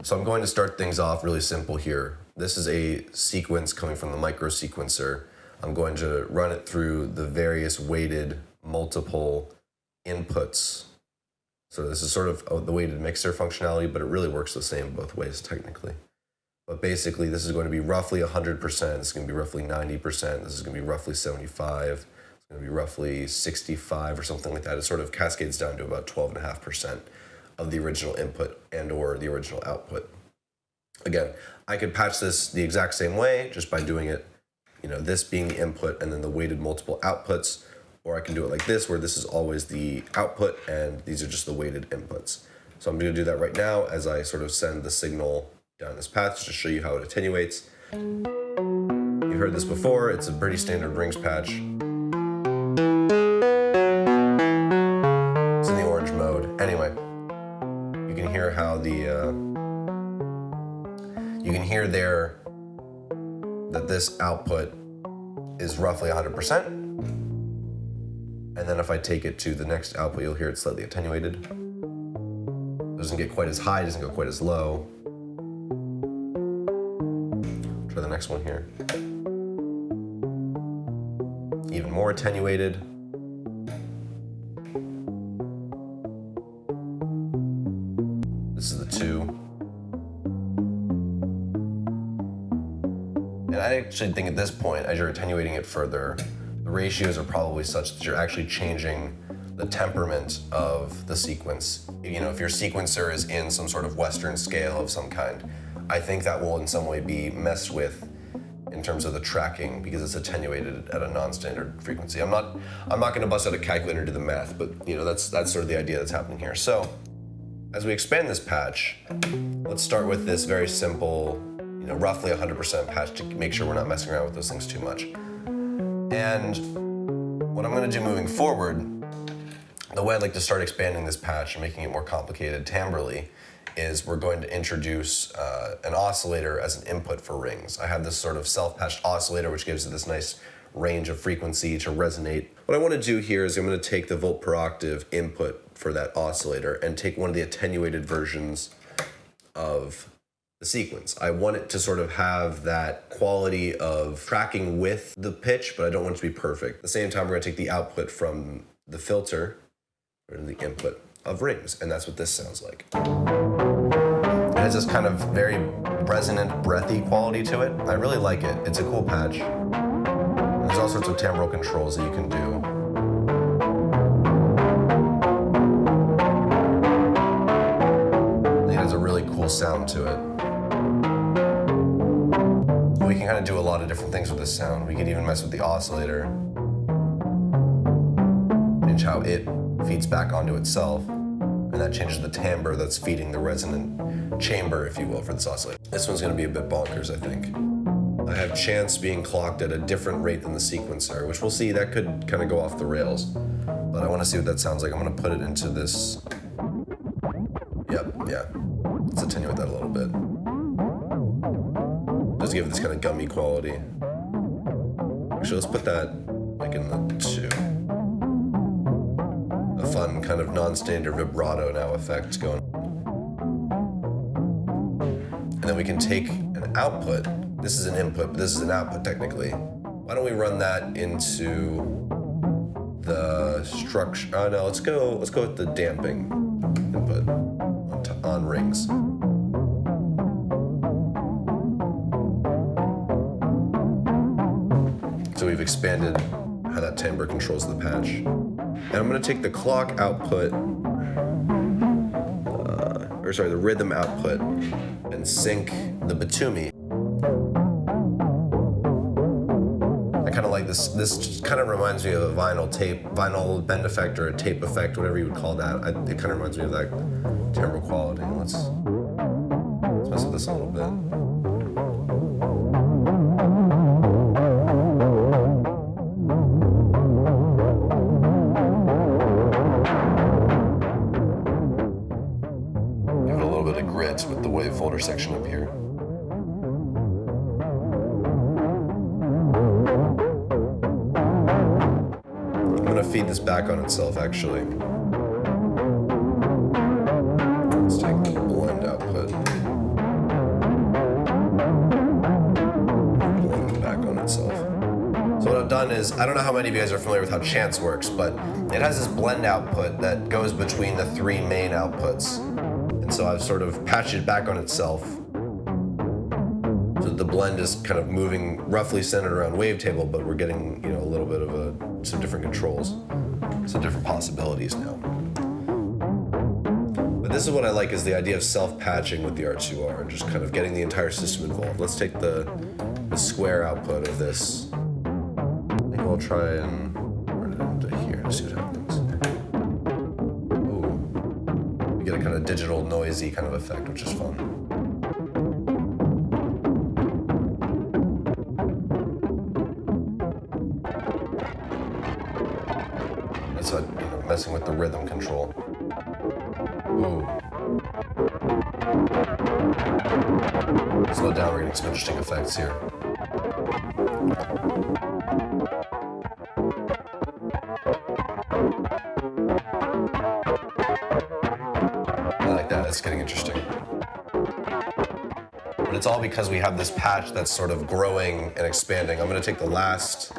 So I'm going to start things off really simple here. This is a sequence coming from the micro sequencer. I'm going to run it through the various weighted multiple inputs. So this is sort of the weighted mixer functionality, but it really works the same both ways technically. But basically this is going to be roughly 100%, this is going to be roughly 90%, this is going to be roughly 75, it's going to be roughly 65 or something like that. It sort of cascades down to about 12.5% of the original input and or the original output. Again, I could patch this the exact same way just by doing it, this being the input and then the weighted multiple outputs, or I can do it like this where this is always the output and these are just the weighted inputs. So I'm going to do that right now as I sort of send the signal down this path just to show you how it attenuates. You've heard this before, it's a pretty standard rings patch. It's in the orange mode. Anyway, you can hear how you can hear there that this output is roughly 100%. And then if I take it to the next output, you'll hear it slightly attenuated. It doesn't get quite as high, doesn't go quite as low. Try the next one here. Even more attenuated. This is the 2. And I actually think at this point, as you're attenuating it further, the ratios are probably such that you're actually changing the temperament of the sequence. If your sequencer is in some sort of Western scale of some kind, I think that will in some way be messed with in terms of the tracking because it's attenuated at a non-standard frequency. I'm not going to bust out a calculator to do the math, but that's sort of the idea that's happening here. So as we expand this patch, let's start with this very simple, roughly 100% patch to make sure we're not messing around with those things too much. And what I'm going to do moving forward, the way I'd like to start expanding this patch and making it more complicated timbrally is we're going to introduce an oscillator as an input for rings. I have this sort of self-patched oscillator which gives it this nice range of frequency to resonate. What I want to do here is I'm going to take the volt per octave input for that oscillator and take one of the attenuated versions of the sequence. I want it to sort of have that quality of tracking with the pitch, but I don't want it to be perfect. At the same time, we're going to take the output from the filter or the input of rings, and that's what this sounds like. It has this kind of very resonant, breathy quality to it. I really like it. It's a cool patch. There's all sorts of timbral controls that you can do. It has a really cool sound to it. We can kind of do a lot of different things with this sound. We can even mess with the oscillator, change how it feeds back onto itself, and that changes the timbre that's feeding the resonant chamber, if you will, for this oscillator. This one's going to be a bit bonkers, I think. I have chance being clocked at a different rate than the sequencer, which we'll see that could kind of go off the rails, but I want to see what that sounds like. I'm going to put it into this. Yep, yeah. Let's attenuate that a little bit. Just give it this kind of gummy quality. Actually, let's put that like in the 2. A fun kind of non-standard vibrato now effect going on. And then we can take an output. This is an input, but this is an output technically. Why don't we run that into the structure? Oh no, let's go with the damping input on rings. So we've expanded how that timbre controls the patch. And I'm going to take the clock output, the rhythm output, and sync the Batumi. I kind of like this. This kind of reminds me of a vinyl bend effect or a tape effect, whatever you would call that. It kind of reminds me of that timbre quality. Let's mess with this a little bit. With the wave folder section up here. I'm going to feed this back on itself actually. Let's take the blend output. done is, I don't know how many of you guys are familiar with how chance works, but it has this blend output that goes between the three main outputs. And so I've sort of patched it back on itself. So the blend is kind of moving roughly centered around wavetable, but we're getting, a little bit of some different controls, some different possibilities now. But this is what I like, is the idea of self-patching with the R2R and just kind of getting the entire system involved. Let's take the square output of this. I think I'll try and run it into here and see what happens. Ooh. You get a kind of digital noisy kind of effect, which is fun. That's what, messing with the rhythm control. Ooh. Slow down, we're getting some interesting effects here. I like that, it's getting interesting. But it's all because we have this patch that's sort of growing and expanding. I'm gonna take the last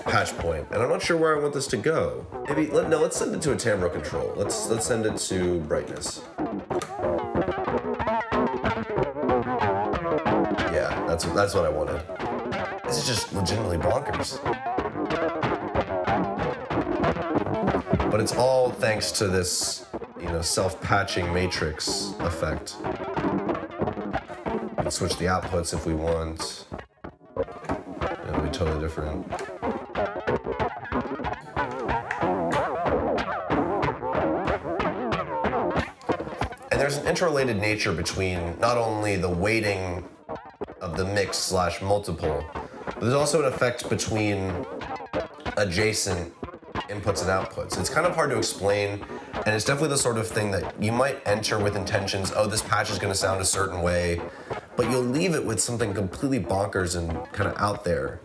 patch point, and I'm not sure where I want this to go. Maybe, let's send it to a timbre control. Let's send it to brightness. Yeah, that's what I wanted. This is just legitimately bonkers. But it's all thanks to this, self-patching matrix effect. We can switch the outputs if we want. It'll be totally different. And there's an interrelated nature between not only the weighting of the mix / multiple, but there's also an effect between adjacent inputs and outputs. It's kind of hard to explain, and it's definitely the sort of thing that you might enter with intentions, oh, this patch is gonna sound a certain way, but you'll leave it with something completely bonkers and kind of out there.